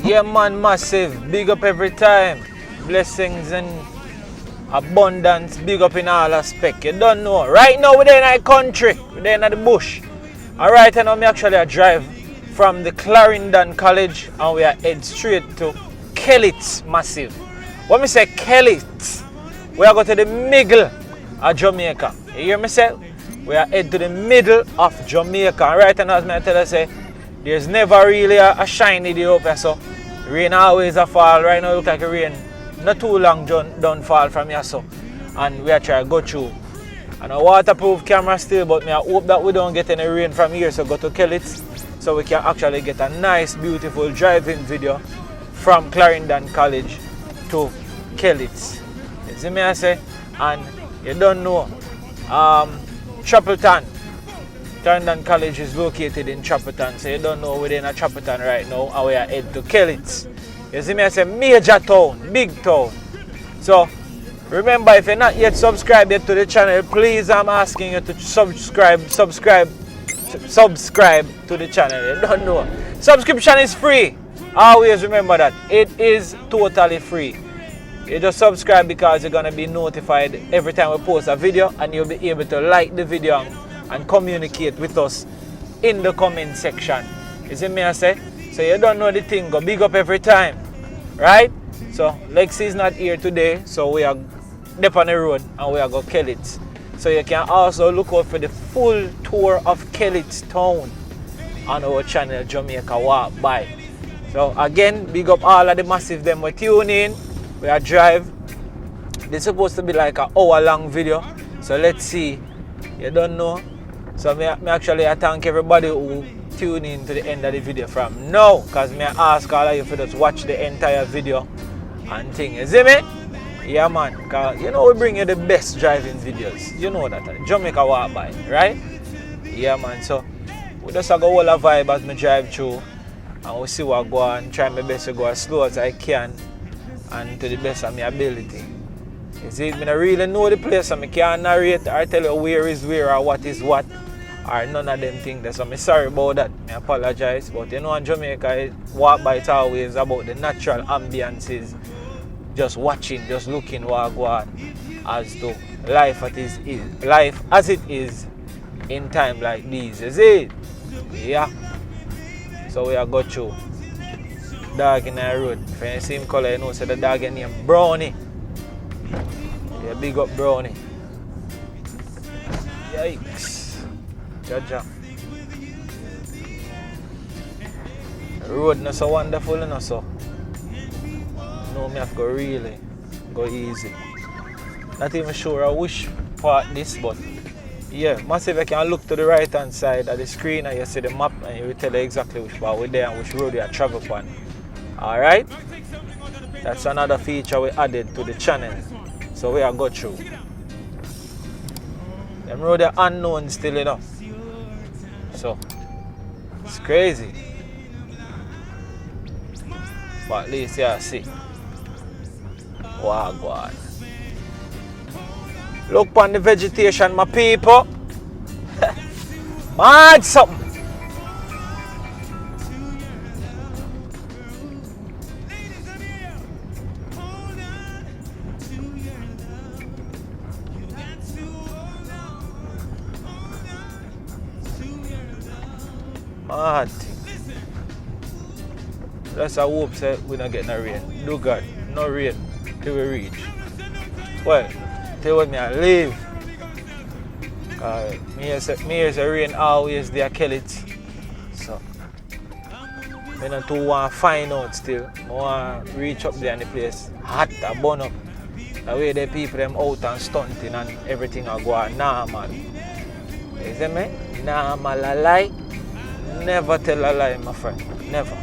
Yeah, man, massive. Big up every time. Blessings and abundance. Big up in all aspects. You don't know. Right now, we're in the country. We're in the bush. Alright, and now me actually drive from the Clarendon College and we are head straight to Kellits, massive. When me say Kellits, we are going to the middle of Jamaica. You hear me say? We are head to the middle of Jamaica. Alright, and as I tell you, say, there's never really a shiny day up here, so rain always a fall. Right now it look like a rain not too long don't fall from here, so. And we are trying to go through. And a waterproof camera still, but I hope that we don't get any rain from here, so go to Kellits so we can actually get a nice beautiful driving video from Clarendon College to Kellits. You see me I say? And you don't know, Chapelton. Clarendon College is located in Chapelton, so you don't know we're in a Chapelton right now and we are head to Kellits. You see me I say major town, big town. So remember, if you're not yet subscribed yet to the channel, please I'm asking you to subscribe to the channel. You don't know. Subscription is free. Always remember that. It is totally free. You just subscribe because you're gonna be notified every time we post a video and you'll be able to like the video and communicate with us in the comment section. You see me I say? So you don't know the thing, go big up every time. Right? So Lexi is not here today, so we are up on the road and we are going to Kellits. So you can also look out for the full tour of Kellits town on our channel Jamaica Walk By. So again, big up all of the massive them we tune in. We are drive. This is supposed to be like an hour long video. So let's see. You don't know. So me actually I thank everybody who tune in to the end of the video from now, because me ask all of you to just watch the entire video and thing. You see me? Yeah man, because you know we bring you the best driving videos. You know that. Jamaica Walk By, right? Yeah man, so we just go all a vibe as me drive through and we see what go on. Try my best to go as slow as I can and to the best of my ability. You see, I don't really know the place, so I can't narrate or tell you where is where or what is what, or none of them things. So I'm sorry about that. I apologize. But you know in Jamaica, Walk By it's always about the natural ambiances. Just watching, just looking what go on as to life as it is in time like these. You see? Yeah. So we are go through. Dog in the road. If you see him color, you know, so the dog is named Brownie. Yeah, big up Brownie. Yikes. Jaja. The road not so wonderful, you know, so. No, me have to go really go easy. Not even sure which part this, but yeah, massive you can look to the right hand side of the screen and you see the map and you will tell you exactly which part we're there and which road we are traveling on. Alright? That's another feature we added to the channel. So we are go through. Them road are unknown still, you know. So it's crazy. But at least yeah, see. Wow, God. Look on the vegetation, my people. Mad something. Mad thing. That's a hope say we don't get no rain. Do God, no rain till we reach. Well, till when I leave. Me is a rain always there Kellits. So I don't too want to find out still. I want to reach up there in the place hot and burn up. The way the people them out and stunting and everything are going normal. You see me? Normal a lie. Never tell a lie, my friend. Never.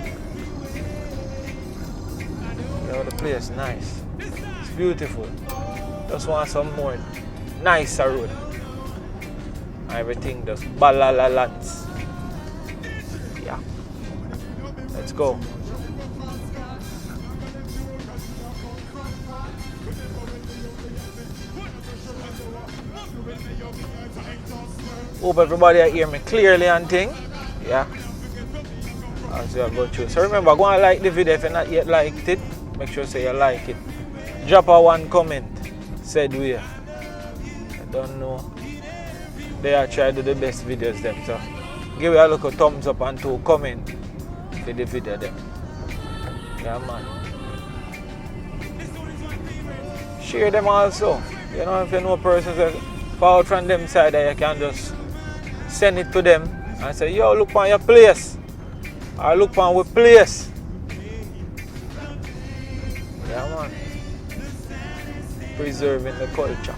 Yo, the place nice. It's beautiful. Just want some more nicer road. Everything just balalalats. Yeah. Let's go. Hope everybody hear me clearly and thing. Yeah. As you go through. So remember, go and like the video if you not yet liked it. Make sure say you like it. Drop a one comment. Said we. I don't know. They are trying to do the best videos them. So give it a look, a thumbs up and 2 comment for the video them. Yeah man. Share them also. You know, if you know persons out from them side, you can just send it to them and say, yo, look on your place. Or look on our place. Yeah man. Preserving the culture.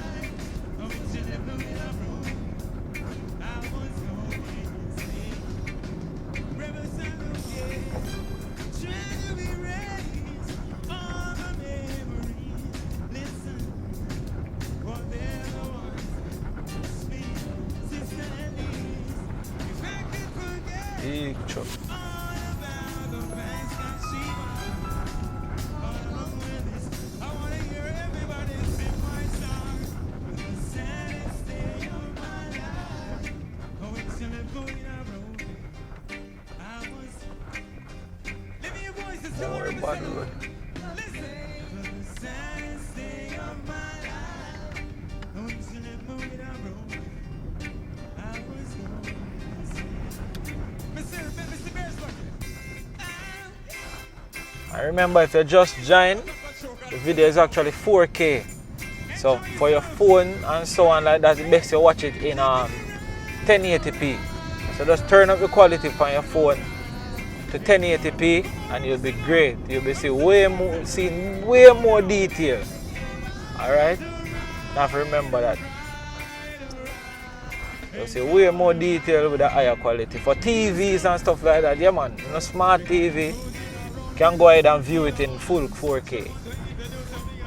Big truck. More bad road. I remember if you just join, the video is actually 4K. So for your phone and so on like that, it's best you watch it in 1080p. So just turn up the quality on your phone to 1080p and you'll be great. You'll be seeing way more detail. Alright? Now remember that. You'll see way more detail with a higher quality. For TVs and stuff like that, yeah man, no smart TV, can go ahead and view it in full 4K.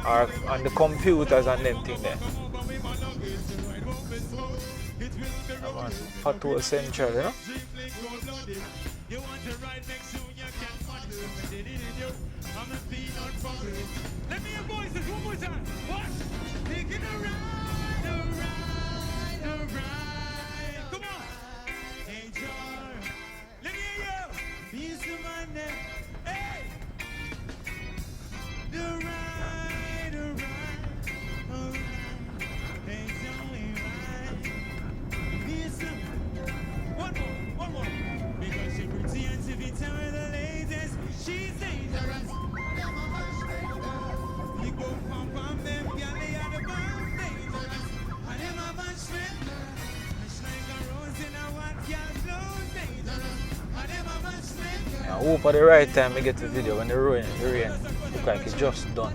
Or on the computers and them thing there. Yeah, man. Patois Central, you know? Let me hear voices one more time. What? Taking a ride. Come on. Hey, George. Let me hear you. He's the man there. Hey. The ride. Alright. Hey, Joey, ride. He's the one more. Because she pretends to be telling the ladies she's dangerous. I hope at the right time we get the video when the rain look like it's just done.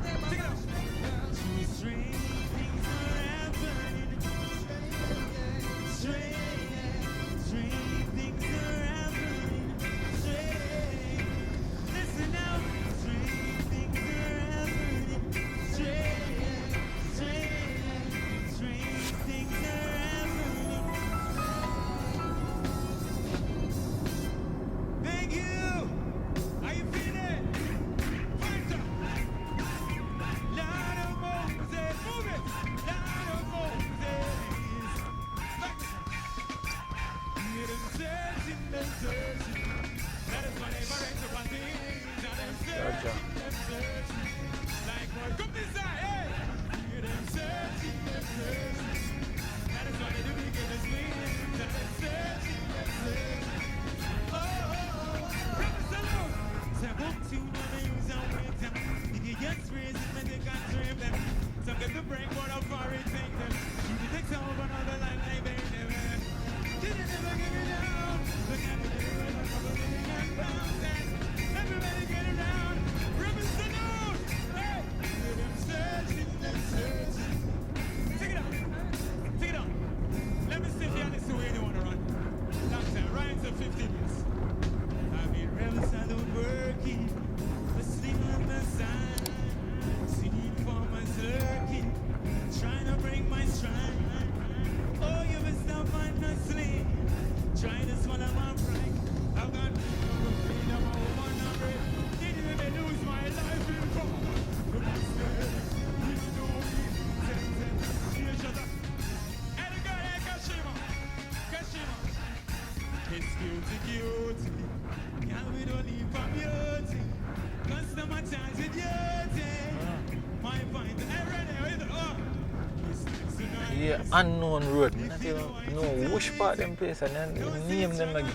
say unknown road. Not even know which part them place and then name them again.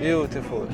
Beautiful.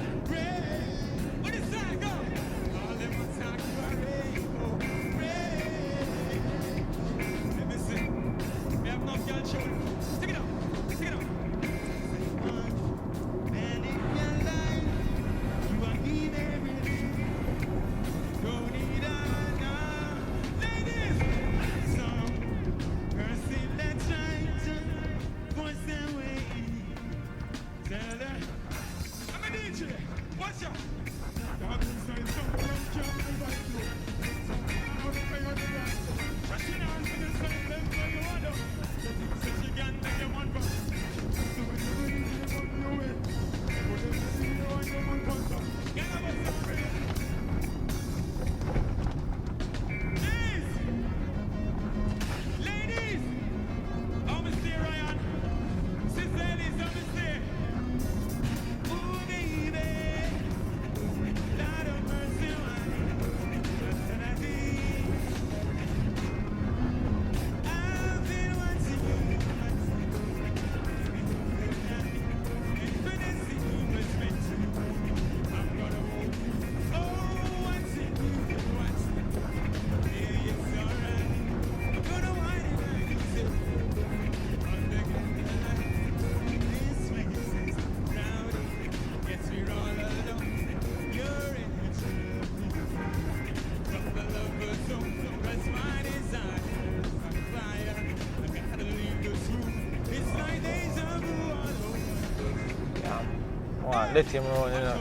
Let him run, you know.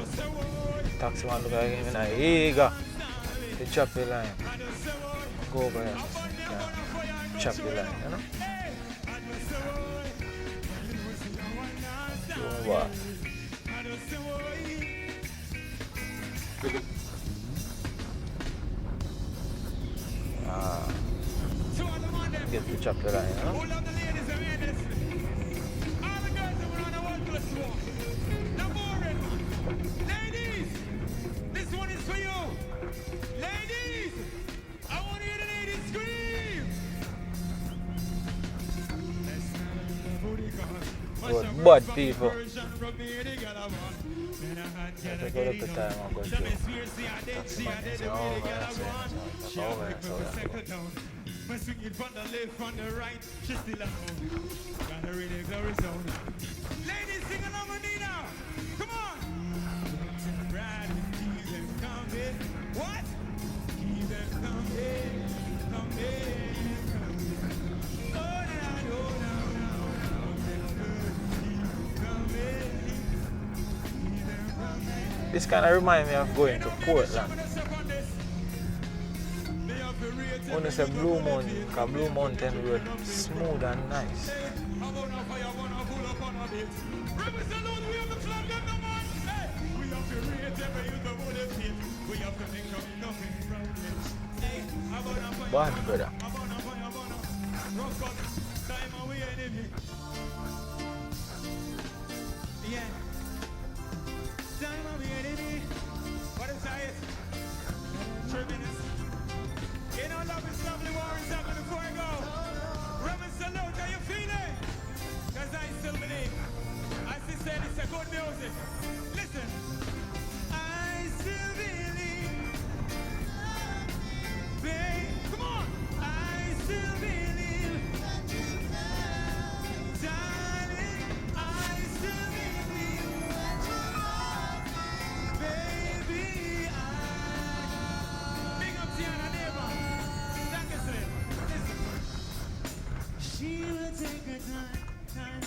Taxi man look like him in a eager to chop the line. Go over here, chop the line, you know. Show what? Get to chop the line, you know. Ladies, this one is for you. Ladies, I want to hear the ladies scream. Good bad people. I go up the time I'm going to my swinging from the left, from the right, she still at home. Got her in the glory zone. Ladies, sing along with me now. Come on. Ride and keep them coming. What? Keep them coming, coming, coming. Oh, now, oh, now, keep coming. Keep them coming. This kind of reminds me of going to Portland. When you say Blue Mountain, because Blue Mountain Road smooth and nice. Bad brother. Yeah. Time of the enemy. What is that? 3 minutes. You know, love is lovely, war is happening before I go. Roman salute, how you feeling? Because I still believe. As he said, it's a good music. Listen. I still believe. Babe, come on. I still believe. Darling, I still believe. Baby, big up Tiana neighbor. Thank you, sir. Listen. She would take her time.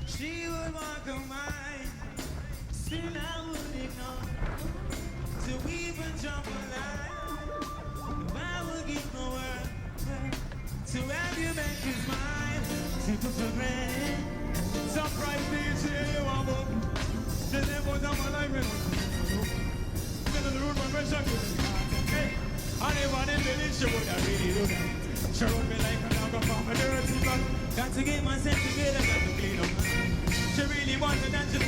She would walk a mile. Still I would ignore. To even jump a line. I would give my word. To have you make you smile. To put for granted. Surprise DJ, you are up. The name was on my life. Middle of the road, my pressure. Hey, And if I didn't believe she would have really do that. She wrote me like a dog from a dirty but got to get myself together, got to clean up. She really wanted that she but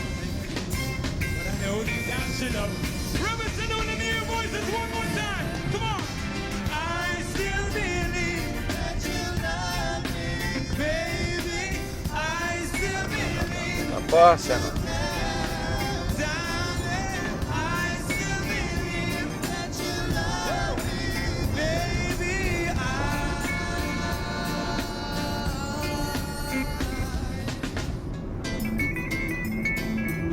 I know deep down she loves. Robinson on the new voices one more time. Come on. I still believe that you love me, baby. I still believe. La passa.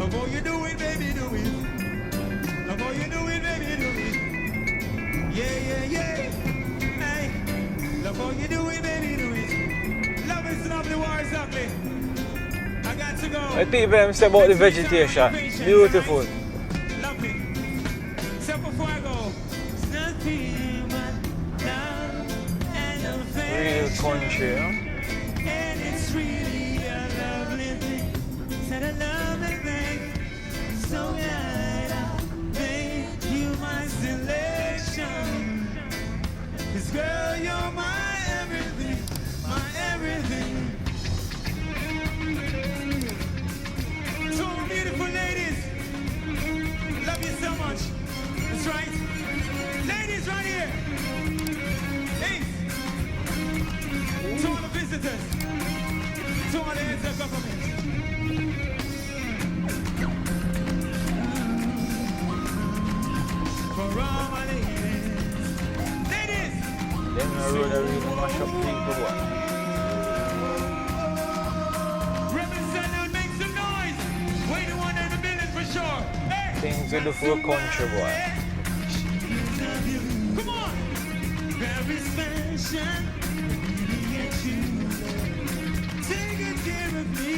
Love how you do it, baby, do it. Love how you do it, baby, do it. Yeah, yeah, yeah. Hey, love how you do it, baby, do it. Love is lovely, war is ugly. I got to go. I think them say about the vegetation. Beautiful. Lovely. So before I go, it's nothing but love and Real affection. country, huh? And it's really a lovely thing. Said a lovely thing. So glad I made you my selection. 'Cause girl, you're my everything, my everything. So beautiful ladies, love you so much. That's right. Ladies right here. Hey. To all the visitors, to all the heads of government. For all my ladies. Ladies! Them the road that really mash up people, boy. Representative, make some noise! We're the one in the building for sure. Hey! Things we do for a country, boy. Come on! Very special. Take good care of me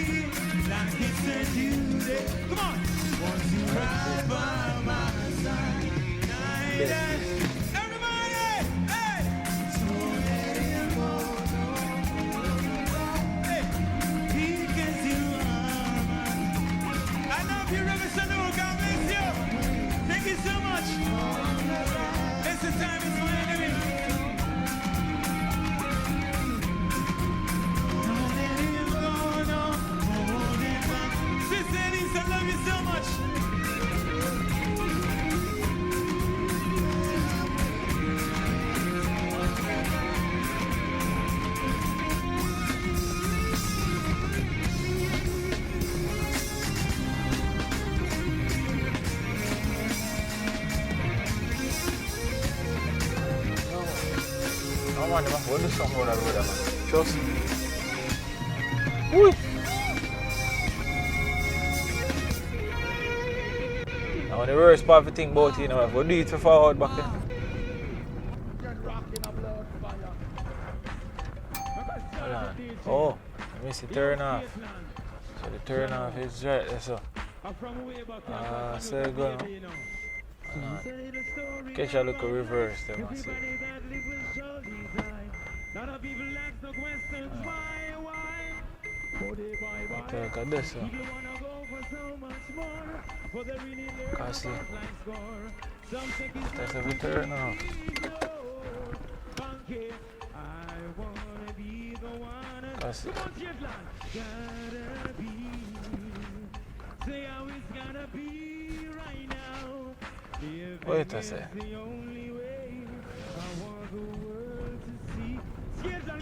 like it's a duty. Come on! Want you right by my side. Night and everybody! Hey! So let him go. Hey! Because you are mine. I love you, Reverend. God bless you. Thank you so much. It's the time is my enemy. Sister Elise, I love you so much. No, man, them hold something on the road, man. Trust me. Woo! Now, the worst part of the thing about it, you know, if we do it for forward back there. Hold on. Oh, let me see, turn off. So the turn off is right there, so. So you go now. Catch a look at reverse there, man, see. Take a this one. Can't see. That's a return off. Can't see. Wait a sec.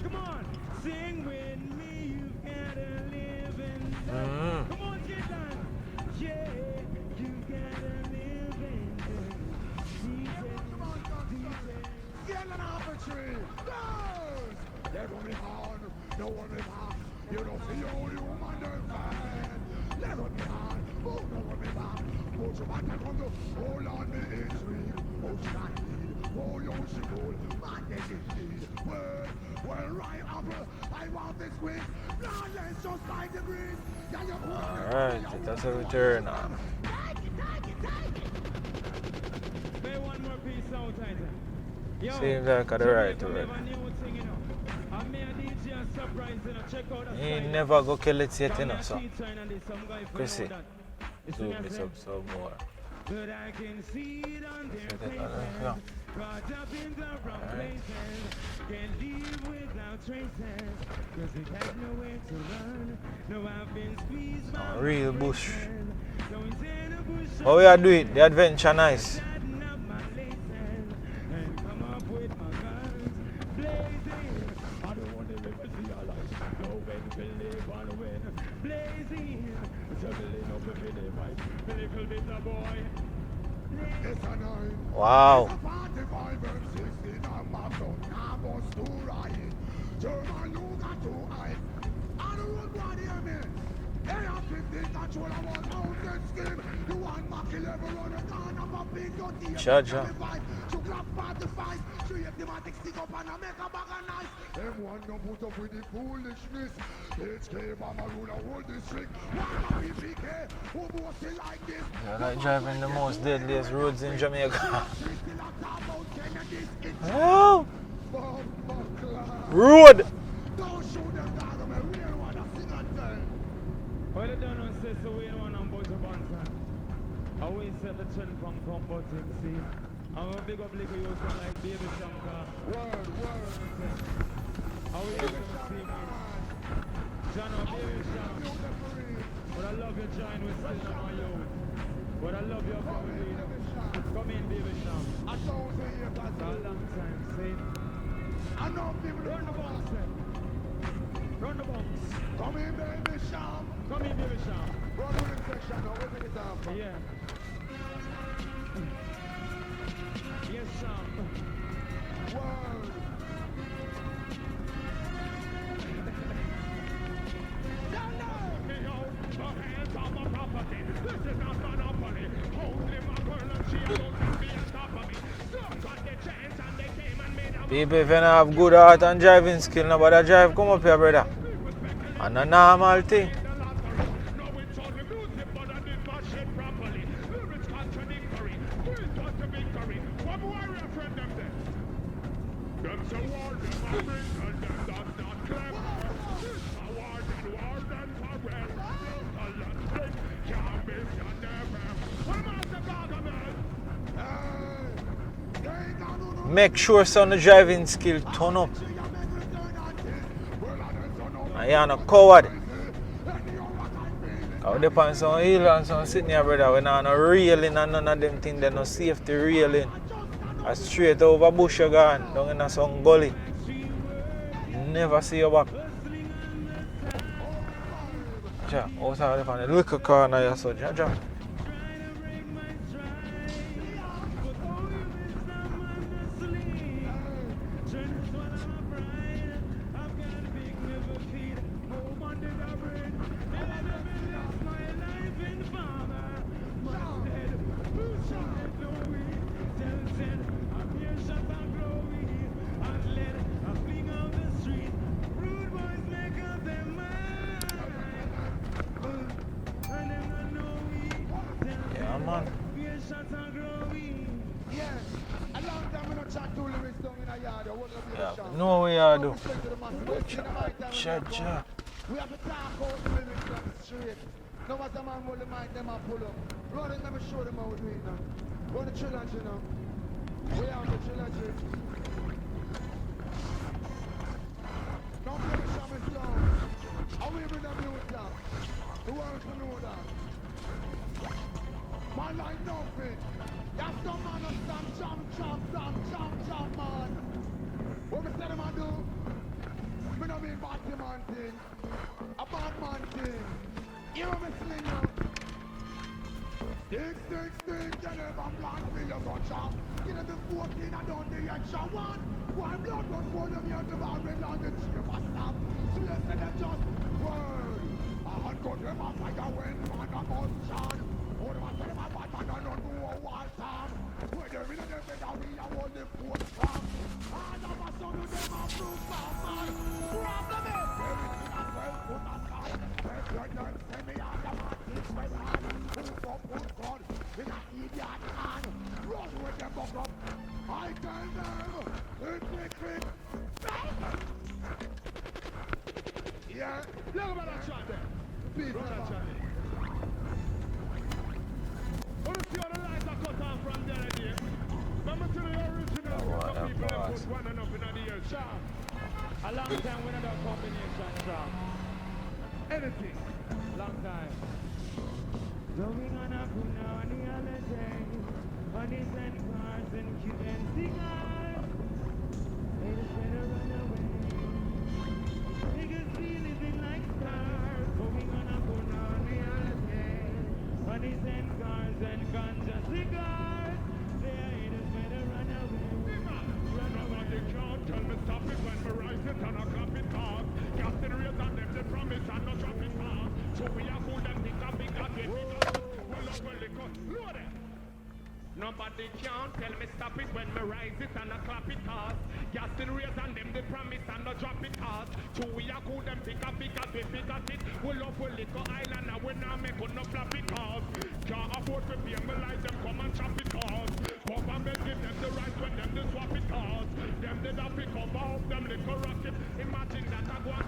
Come on, sing with me, you gotta live in love. Come on, Chapelton. Yeah, you gotta live in love. Get an arbitrary! Girls! Let me on, no one is hot. You don't see all you understand. Let me on, oh, no one is hot. Put your back on the hold on me is weak. Oh, shot need, oh, your shield. My neck is deed. Well, right up, I want this quick. Now let's just find the green. Alright, that's a return off. Play one more piece out, Titan. Seems like the right already. He ain't never go Kellits yet, you know, so. Chrissy, zoom this up some more. But I can see it on their Yeah. Caught up in the wrong places. Can't leave without traces. Cause it has nowhere to run. No, I've been squeezed by Real bush. so instead of bush, How we are doing? The adventure nice. tighten up my laces and come up with my guns blazing. I don't want to live to see your life. No when we live on when. Blazing. Juggling up with the vibe. A little bit of boy. It's a 9. Wow. It's a 45 and 16. I'm back to Nabos to ride. German, you got 2 eyes. I don't want to hear me. Hey, I'm 15 control. I want out that scheme. You want Mach 11 on the gun. I'm a big dirty. Charger. To grab 45. So you have the matic stick up and I make a bag of nice. Them one don't put up with the foolishness. HK Mama rule a whole district. Wanna be PK? Who boss it like this? I like driving the most deadliest roads in Jamaica. Oh! Road! Don't shoot them down, man. We don't want to sing and tell. Well, they don't know, say, so we don't want to bunch of banter. I always set the trend from comforting, see. I'm a big up liquor, you sound like Baby Shamka. Word. How we going to see me? John or Baby Sham. But I love your join with still on my youth. But I love your family. Come in, Baby Sham. I don't say here, For a Pastor. long time, see. I know people Run the box, then. Run the box. Come in, baby, Sham. Come in, Baby Sham. Run with the section now. We'll take it down. Yeah. Yes, Sham. Word. People, if you don't have good heart and driving skill, nobody drive, come up here, brother. And a normal thing. Make sure some the driving skill turn up. And you're not coward. Because they on some hill and some sitting here, brother. We're not railing and none of them things. They're no safety railing. A straight over bush you gone, down in some gully. Never see you back. Ja, outside on the little corner you saw, ja. Yeah, man. Yeah, no way I do. Cha. We have to talk out the lyrics on the street. No matter man will the mic, them a pull up. Run it, let me show them how we do it now. Run the trilogy now. We have the trilogy. Don't play the shaman song. I will bring them new down. The world to know that. Man like nothing. That's some man of some jump, man. What we say them a do? Me no mean bad man thing. A bad man thing. You know me sling now. Stick, you never plan for your gunshot. You know the 14 and down the extra one. Why blood run for them here to bar red on the chief a stop. So you say them just word. A hand cut them off like a wind man a gunshot. Oh, them a say them a bad man and don't do a wall time. When they're in them better we a hold the foot from. And I'm a son of them a proof of man. Problem is, everything as well put aside. Take your nerve, send me out the man, teach my hand. Move up, move on, in a idiot hand. Run with them buck up. I tell them, quick. Yeah, look about that shot there. Peace, run that shot there. What if you the lights are cut off from there again? Remember to the what a pass. A long time we not combination song. Anything. Long time. Going on a punani holiday. Bunnies and cars and cute and singers. They just better run away. Niggas be living like stars. Going on a punani holiday. Bunnies and cars and ganja cigars. They just better run away. Run away. They can't tell me stop it when we rise it and I clap it hard. Captain raise on them the promise and not drop it hard. So we are cool and pick up big and get big up. Well up well it goes. Load it. Nobody can't tell me stop it when me rise it and I clap it hard. Captain raise on them the promise and not drop it hard. So we are cool and pick up big and get big at it. Well up well it go island and we now make no flap it hard. Can't afford to pay me like them come and chop it hard. Government give them the right when them they swap it hard. Them did a pick up off them little rocket. Imagine that I go on.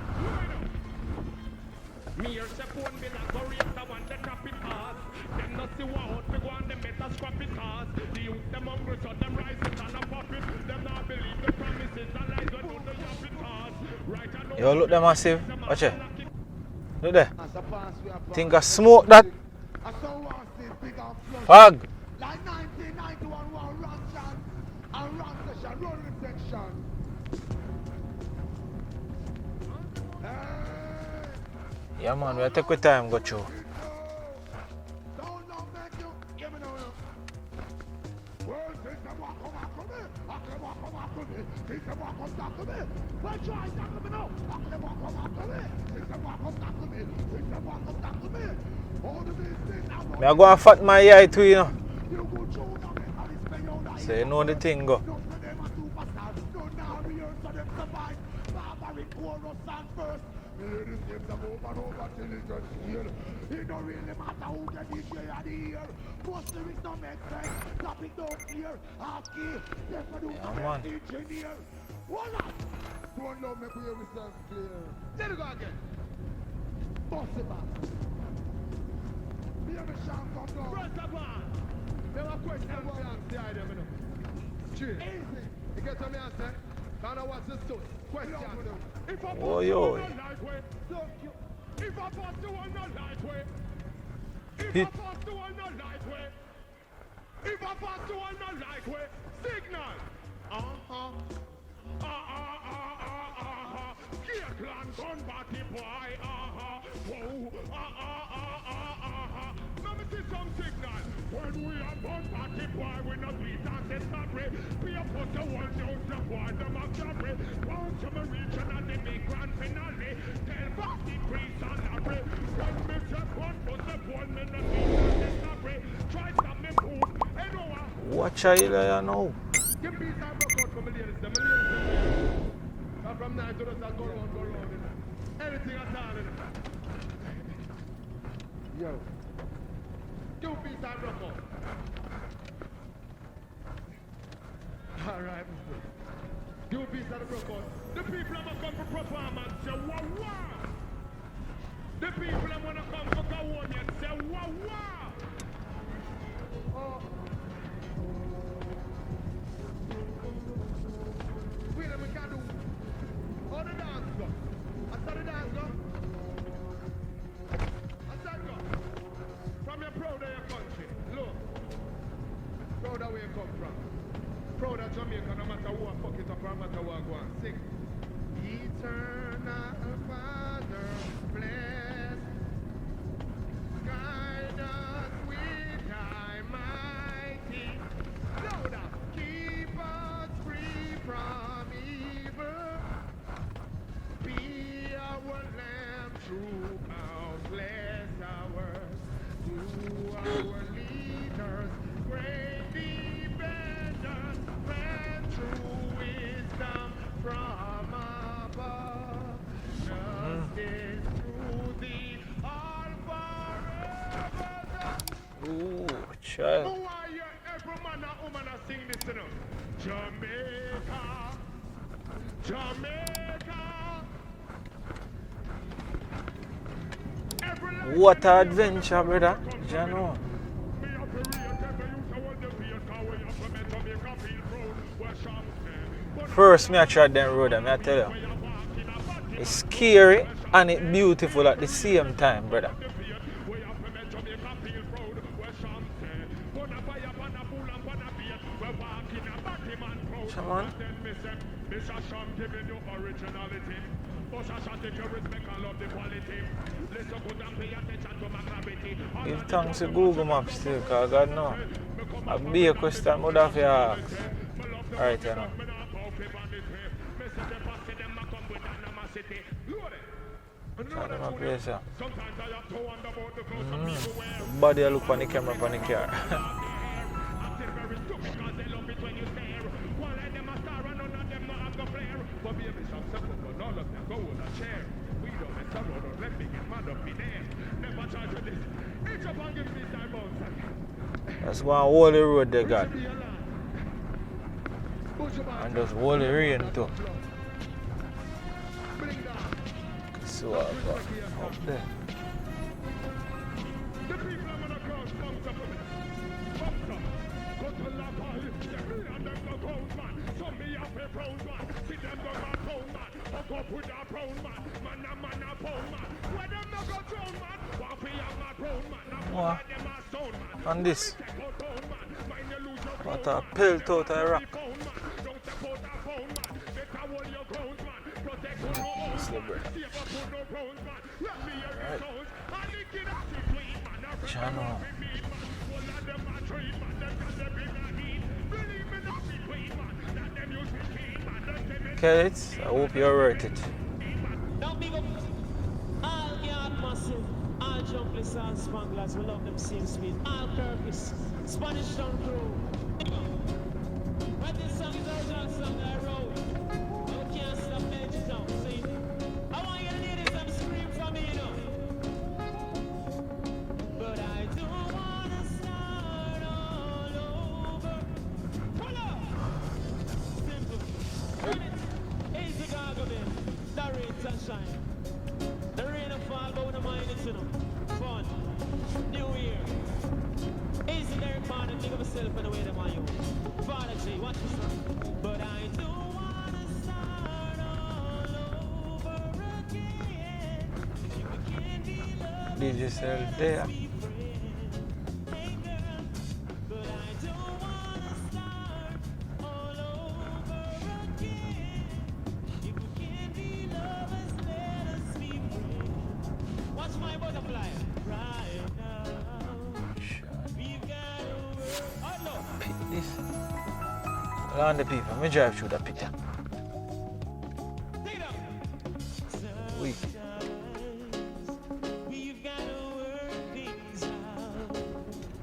Me or the phone bill and go raise the one that chop it hard. Them not see what out me go on them better scrap it hard. The youth them hungry so them rise it and a pop it. Them not believe the promises and lies when do the chop it hard. Right I know. Yo, look them massive. Watch it. Look there. Think I smoke that. Hug. Like 1991 one run shot and run session, run reflection. Yeah man, we take our time go through. Don't know make you give me no. Well, system walk come back to me. I can walk come back to me. System walk come back to me. Well, try back to me now. I can walk come back to me. System walk come back to me. System walk come back to me. All the things now. Me I go and fat my eye too, you know. You go through now, and it's been your life. So you know the thing go. Don't for them a superstar. Don't now rehearse for them survive. Barbaric chorus and first. Hear this game them over and over till it just heal. It don't really matter who the DJ at the ear. Most lyrics don't make sense. Topic don't clear. Half key. Never do man. engineer. Voila! Don't know make we hear ourselves clear. Let it go again. Bust it back. Me and the sham come down. Front of one. There were questions for you inside them, you know. Chill. Easy. You get what me answer? Can I watch this too? Question. If I pass Oi, you oi. on the light way, if I pass you on the light way, if Hit. I pass you on the light way, if I pass you on the light way, signal. Kirkland gun party boy, whoa, Let me see some signal. When we are gun party boy, we not beat and set sorry. We are put the one down the boy, them a carry. Bound to my region and the big grand finale. Tell back the priest and Larry. When me say one put the one, me not beat and set sorry. Try stop me food, and no one. Watch out there now. Give me some record for my ladies, the ladies. From night to the sun, go round, anything at all, Yo. you beat that record. Alright, you beat that record. The people that come for performance say, wah wah. The people that want to come for Gawonian say, wah wah. Wait a minute, can do. How the dance go? I saw the dance go. I said go. From your proud of your country. Look. Proud of where you come from. Proud of Jamaica, no matter who I fuck it up, no matter what I go on. Sing. Eternal Father, bless. Guide us with thy mighty. Louder. Keep us free from evil. Be our lamb through countless hours. To our leaders, great defenders, and true wisdom from above. Justice through thee, all forever. Ooh, child. Who are you? Every man and woman that sing this, you know? Jamaica, Jamaica. Every What an adventure, brother. You know. me operate every youth I want to be a First, me I tried that road, and I tell you, it's scary and it's beautiful at the same time, brother. Come on. Give thanks to Google Maps still, because God know. I'll be a question would have to ask. Alright, you know. Try them up here, sir. Body I look on the camera on the car. That's one holy road they got. And just holy rain too. So up there. What? And this? What a pelt out of rock. Right. Channel. Kellits, I hope you're worth it. All yard massive, all jumpless, all spanglers, we love them same speed. All Kirkis, Spanish Town crew. But this song is original song that I wrote. You can't stop Belgium Town, see? I want you to hear this and scream for me, you know. But I don't wanna start all over. Pull up! Simple. Run it. Easy gargle, the rain sunshine. The rain will fall, but we don't mind it, you know. Fun. New year. Easy there, man, and think of yourself and the way them on you. Father G, watch this one. But I don't wanna start all over again. You can't be loved. Did you sell there? But I don't wanna start all over again. If we can't be lovers, let us be friends. Watch my butterfly. Right now, we've got to work. Oh no. Pit this. Around the people, me drive through the pit. Take it up. Weak. We've got to work things out.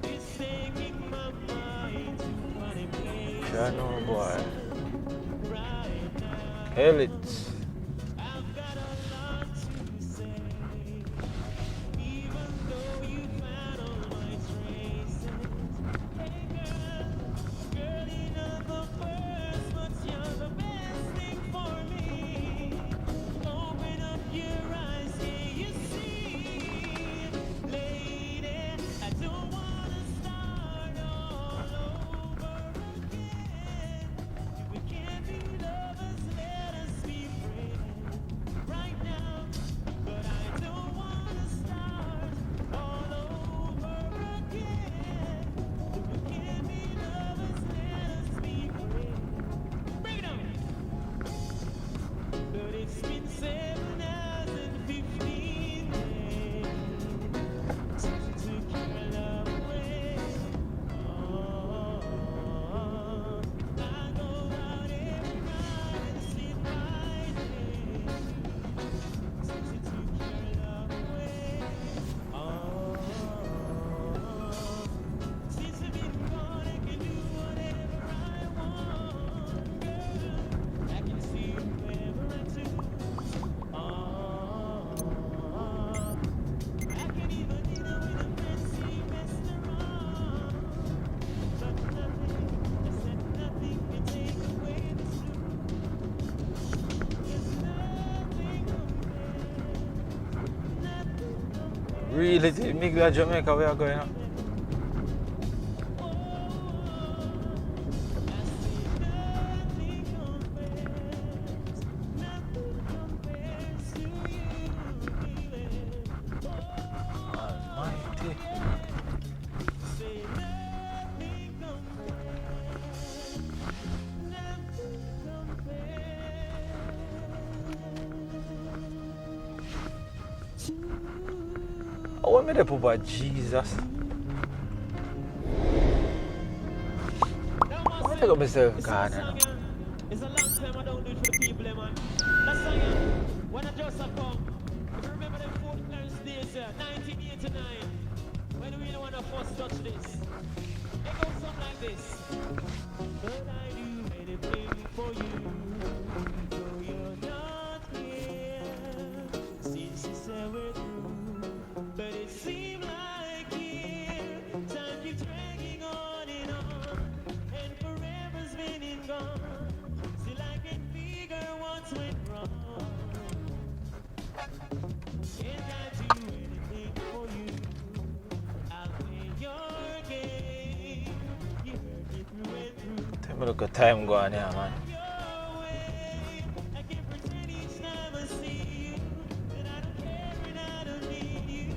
It's taking my mind to funny places. Channel boy. Right now, Kellits. I've got a lot to say. Even though you found all my traces. Hey girl, girl, you're not the first, but you're the best thing for me. Open up your eyes, yeah, you see. Lady, I don't wanna start all over again. If we can't be lovers, let us be friends right now. But I don't wanna start all over again. If we can't be lovers, let us be friends. Bring it on. But it's been 7,015 days since you took your love away. I go out every night and sleep by day since you took your love away. Since you've been gone, I can do whatever I want, girl. I can see you wherever I do. I can even dinner with a fancy restaurant. But nothing, I said nothing can take away this blue. There's nothing compares. Really, Migla Jamaica, we are going on. me the Papa Jesus. I take up myself God. It's a long time I don't do it for the people, man. That's why when I just come, if you remember them 4 days, 1989, when we don't want to first touch this, it goes something like this. But I do anything for you, though you're not here. Since you said we're through, but it seemed like here, time keeps dragging on, and forever's been and gone. Still I can figure what's went wrong. Can't I do anything for you? I'll play your game. You heard me through and through. Take me look at time going here, man. Your way. I can pretend each time I see you that I don't care and I don't need you.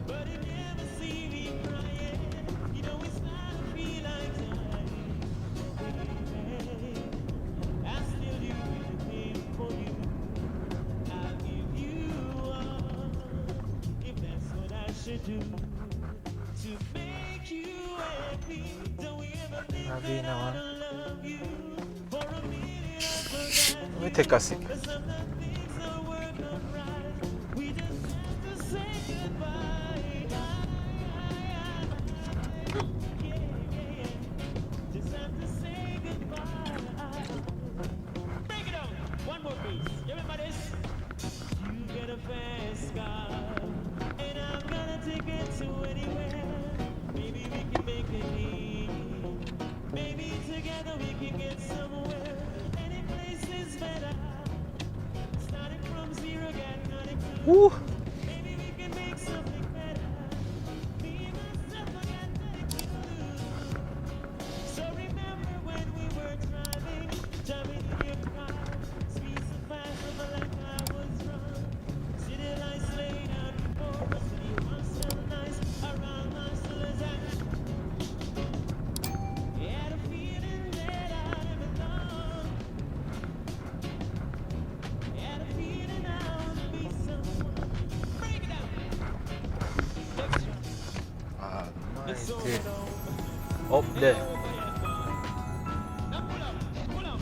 But you never see me crying. You know it's not a feel like dying. Baby, I still do anything for you. I'll give you all if that's what I should do to make you happy. Don't we ever think that I don't love you for a minute for Let me take a seat. that? Sometimes things don't work out right. We just have to say goodbye. Yeah. Just have to say goodbye. Break it down. One more piece. You remember this? You get a fast car, and I'm gonna take it to anywhere. Maybe we can make a deal. Maybe together we can get somewhere. Any place is better. Starting from zero, got nothing to lose. Woo. Maybe we can make something better. Me and myself, I got nothing to lose. So remember when we were driving in your car, speed so fast, I felt like I was drunk. City lights laid out before us, and you were so nice around my shoulders. I had a feeling that I belong. Had a feeling I would be someone. Break it down. Next one. It's over Almighty. now. Up there. Now pull up.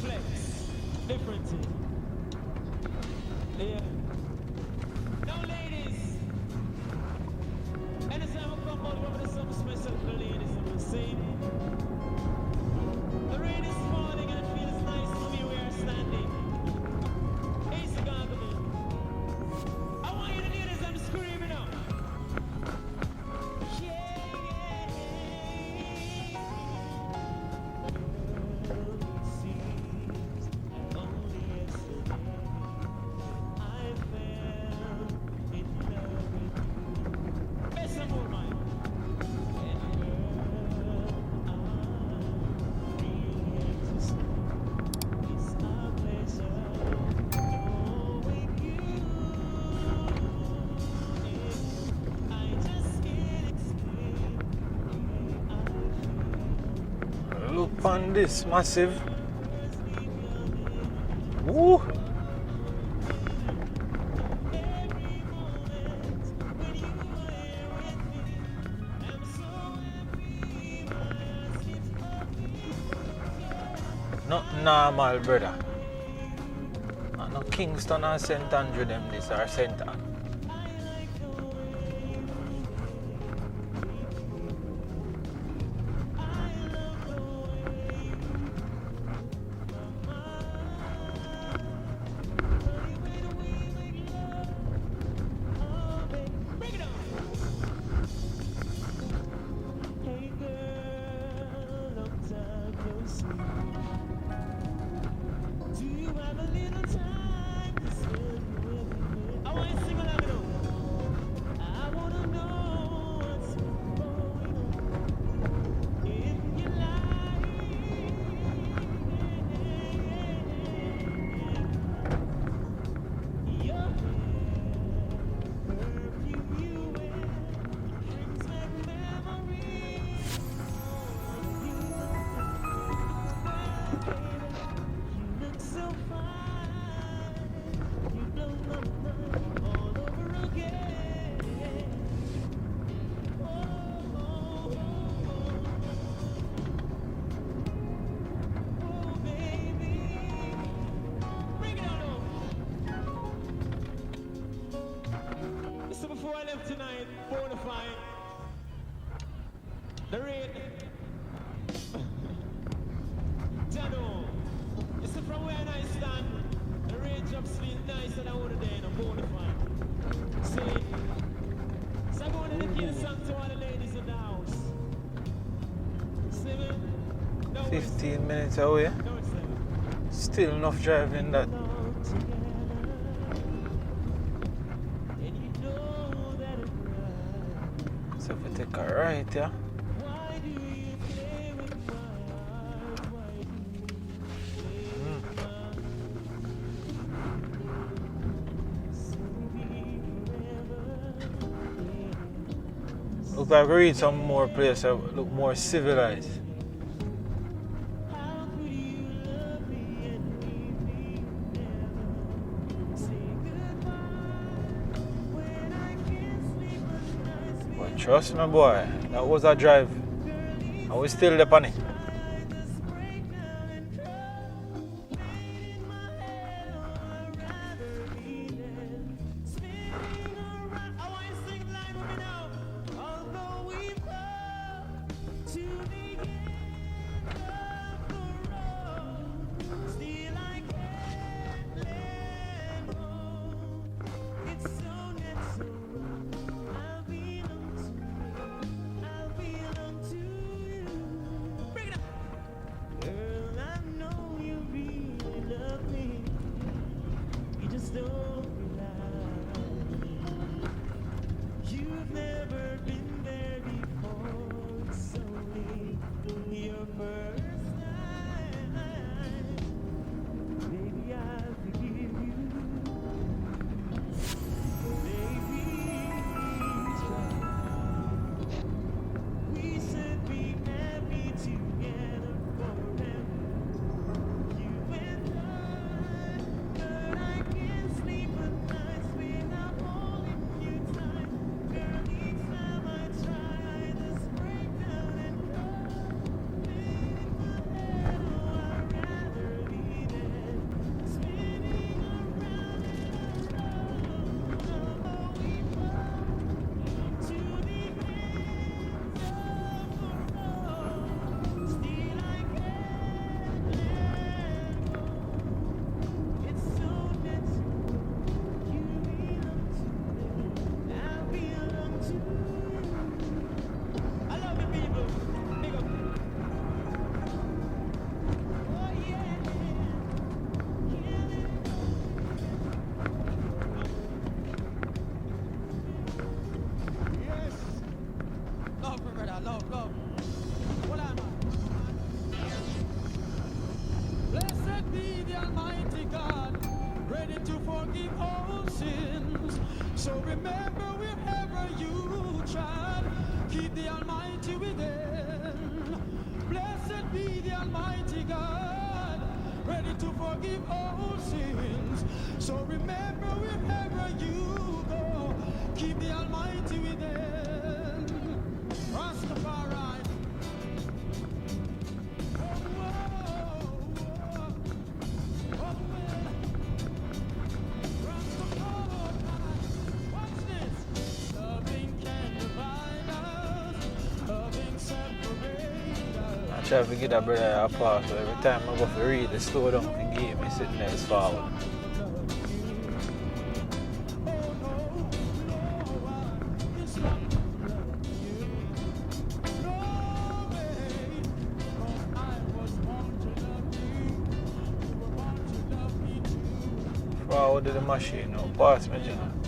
Flex. Different thing. Yeah. Now ladies, anytime I come out, remember there's something special for ladies, I'm gonna say. The rain is falling and it feels nice to be where I'm standing. Hey, cigar, come in. I want you to hear this, I'm screaming out. Look on this massive. Woo. Not normal, brother. No Kingston or St. Andrew them this or St. Anne. Do you have a little time to spend with me? I want to sing The rain. Jano. You see from where I stand, the rain drops sleep nicer than over there in a bonfire. See? So I'm going to dedicate a song to all the ladies in the house. See me? No, 15 minutes away. no, it's them. Still enough driving that. And you know that it's right. So if we take a right, yeah. Why do you play with my heart? Why do you play with my heart? So be forever. Look like we read some more places that look more civilized. How could you love me and leave me never? Say goodbye when I can't sleep at night. But trust me, boy, that was a drive. And we still there on it. Girl, I know you really love me. You just don't realize you've never been there before. It's only your first time. Baby, I'll forgive you. Baby, try. We should be happy together forever. You and I, but I can't sleep at nights without holding you tight. Girl, each time I try, I just break down and cry. In my head, oh, I'd rather be there, spinning around and around. Oh, we fall to the hands of the road. Still I can't let go. It's so natural. You belong to me. I belong to you. I love you, people. Big up. Oh yeah. Can't let it go. Yes. Love, brother. Love, love. Hold on, man. Blessed be the Almighty God, ready to forgive all sins. So remember, wherever you trod, keep the Almighty within. Blessed be the Almighty God, ready to forgive all sins. So remember, wherever you go, keep the Almighty within. Rastafari. I try to get that brother a pass, so every time I go for read, they slow down and give me sitting there is forward. Forward to the machine now, pass me, John.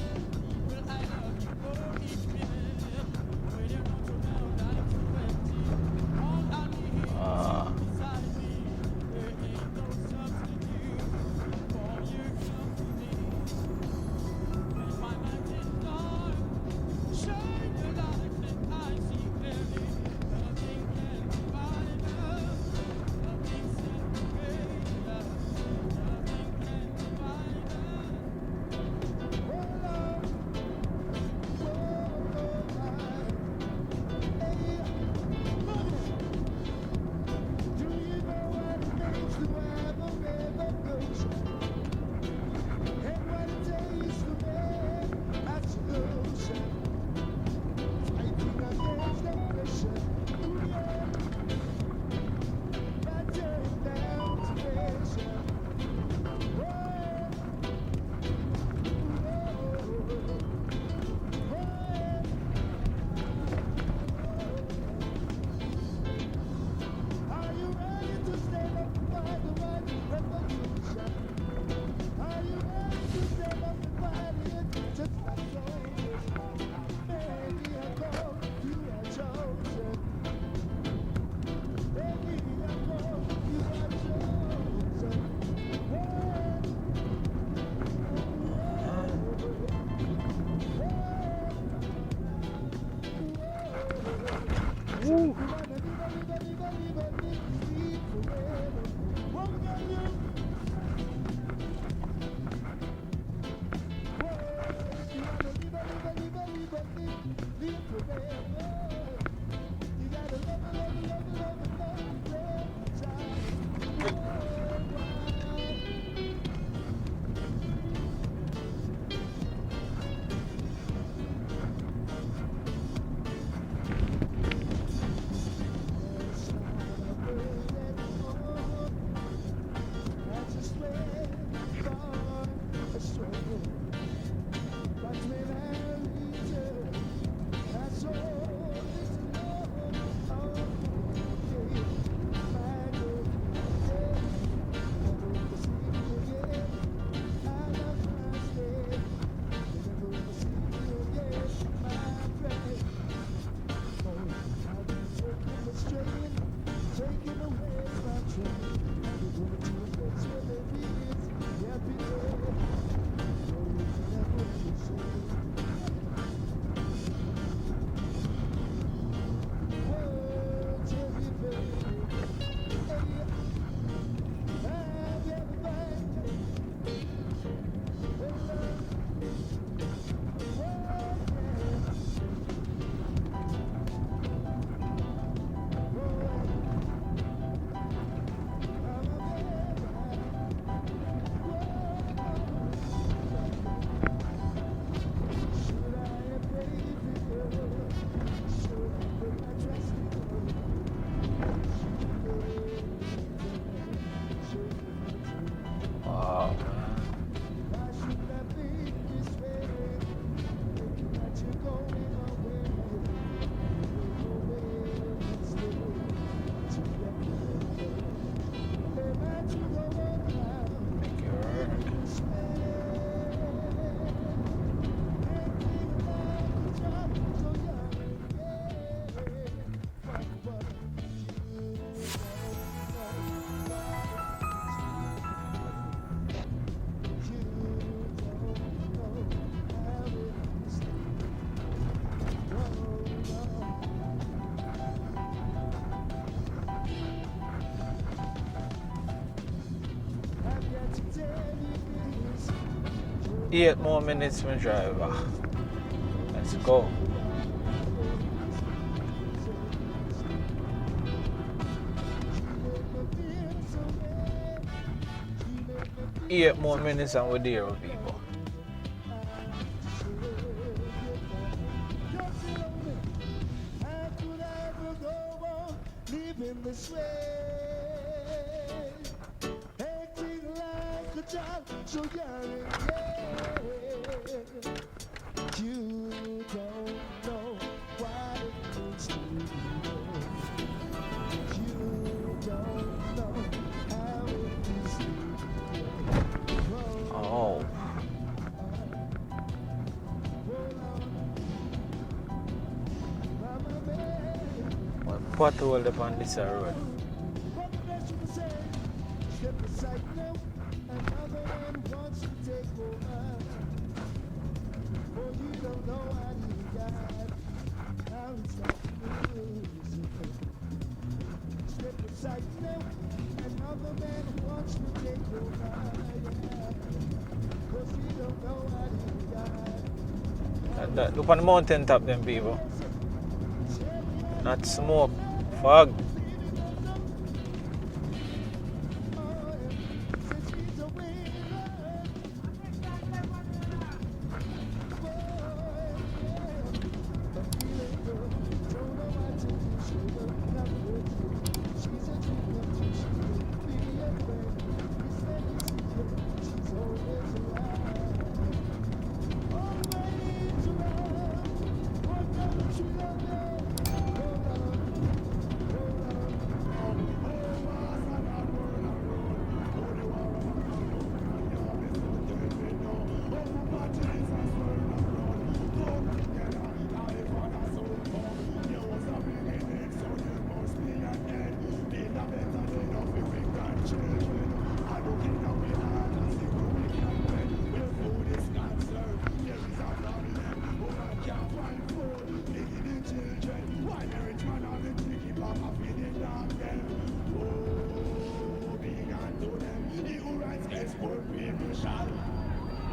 8 more minutes my drive back. Let's go. Eight more minutes and we're there with people. Pothole upon this road. Look on the mountain top them people. Not smoke. Fog. Good people shall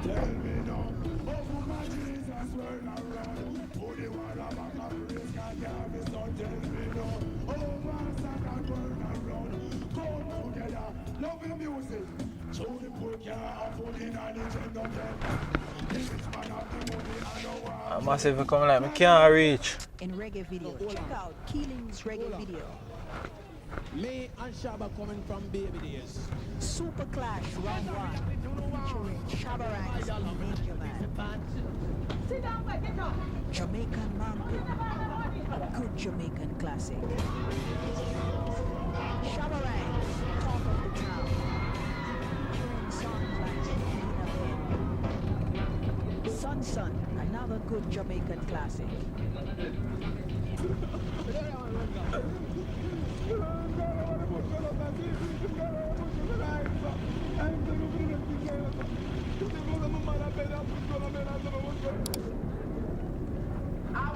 tell me now. Oh, for my Jesus, when I run. Oh, the one I'm a praise God, yeah, me so tell me now. Oh, master, God, when I run. Come together, love your music. So the poor can't afford it and it's end up dead. This man have the money, I know why. I'm massive coming like me can't reach. In reggae video, check out Keeling's reggae video. Me and Shabba coming from baby days. Super Clash Round 1 featuring Shabba Ranks and Major Man. Jamaican Mambo, good Jamaican classic. Shabba Ranks, talk of the town. Featuring songs like Sun Sun, another good Jamaican classic. Me,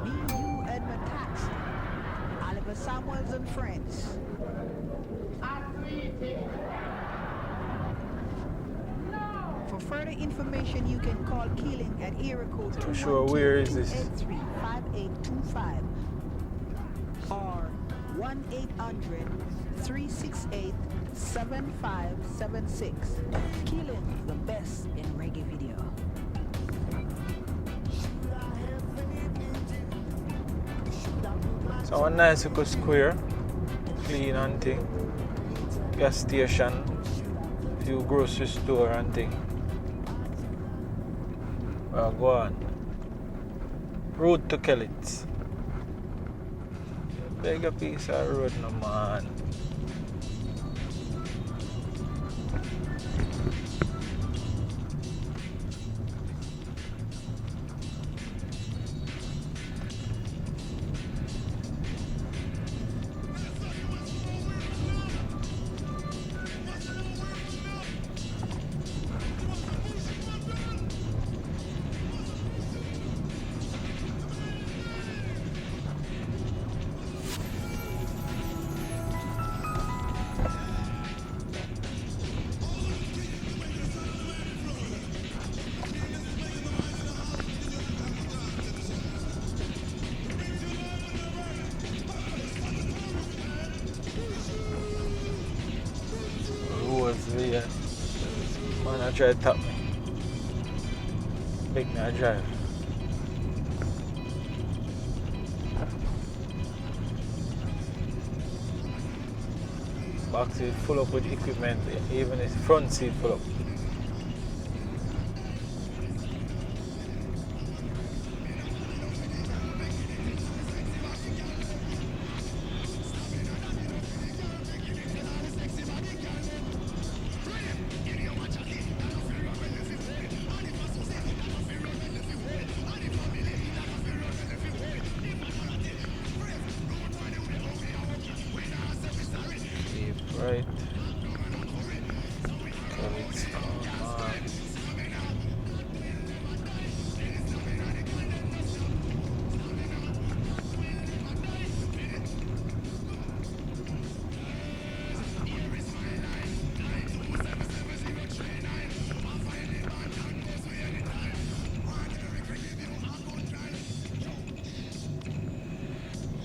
you, Edmund Taxi, Oliver Samuels and Friends. For further information, you can call Keeling at area code Too sure where is this? 213-5825 or 1-800-368-7576. Keeling, the best in reggae video. So a nice little square, clean and thing. Gas station, few grocery store and thing. Well, go on. Road to Kellits. Beg a piece of road, no man. Yeah. Man, I try to tap me. Make me a drive. Back seat full up with equipment, even the front seat full up. Right. Kellits, come on.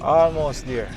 Almost there.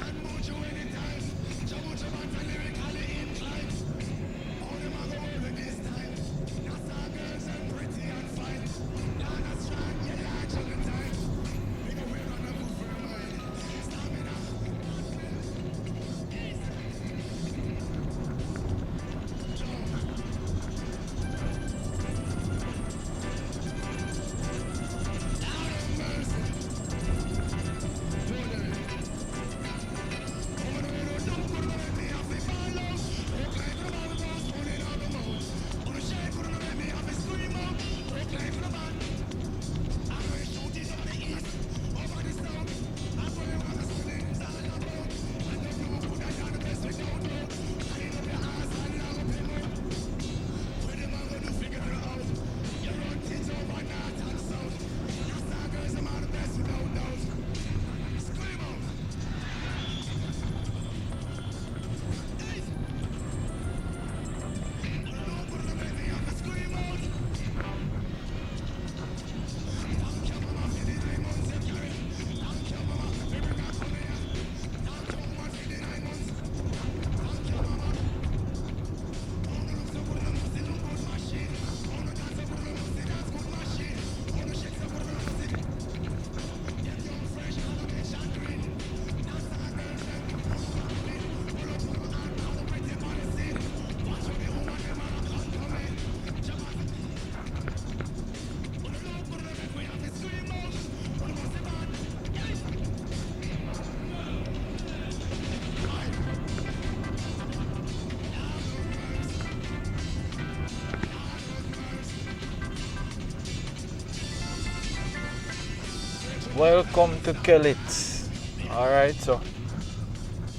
Welcome to Kellits. Alright, so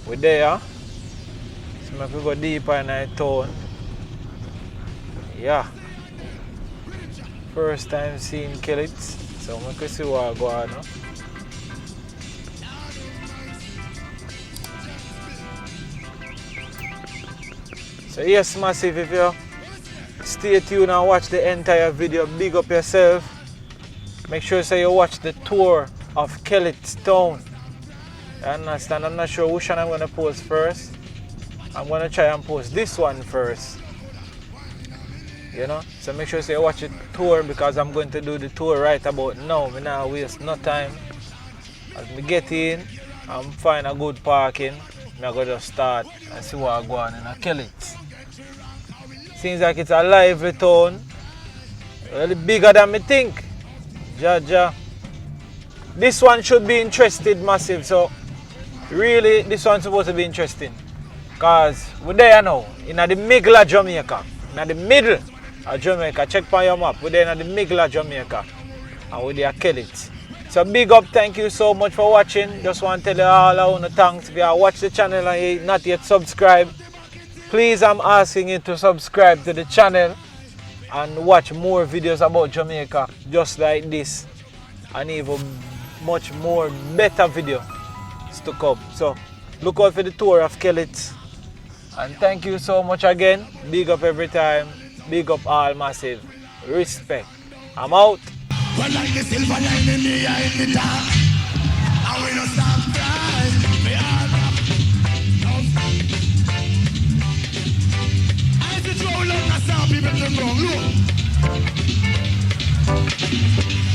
we're there. So if we go deeper in the town. Yeah. First time seeing Kellits. So we can see what go on. So yes, massive, if you stay tuned and watch the entire video, big up yourself. Make sure you watch the tour of Kellits town. You understand? I'm not sure which one I'm going to post first. I'm going to try and post this one first. You know? So make sure you watch the tour because I'm going to do the tour right about now. I'm not waste no time. As we get in and find a good parking, I'm going to just start and see what I go on in a Kellits. Seems like it's a lively town. Really bigger than me think. Jaja. This one should be interested massive, so really this one's supposed to be interesting. Cause we're there now, in the middle of Jamaica. In the middle of Jamaica. Check on your map. We're there in the middle of Jamaica. And we're there at Kellits. So big up, thank you so much for watching. Just want to tell you all I want to thanks. If you have watched the channel and you not yet subscribed, please I'm asking you to subscribe to the channel and watch more videos about Jamaica just like this and even much more better videos to come. So look out for the tour of Kellits and thank you so much again. Big up every time, big up all massive, respect. I'm out. Well, like the silver lining in the dark.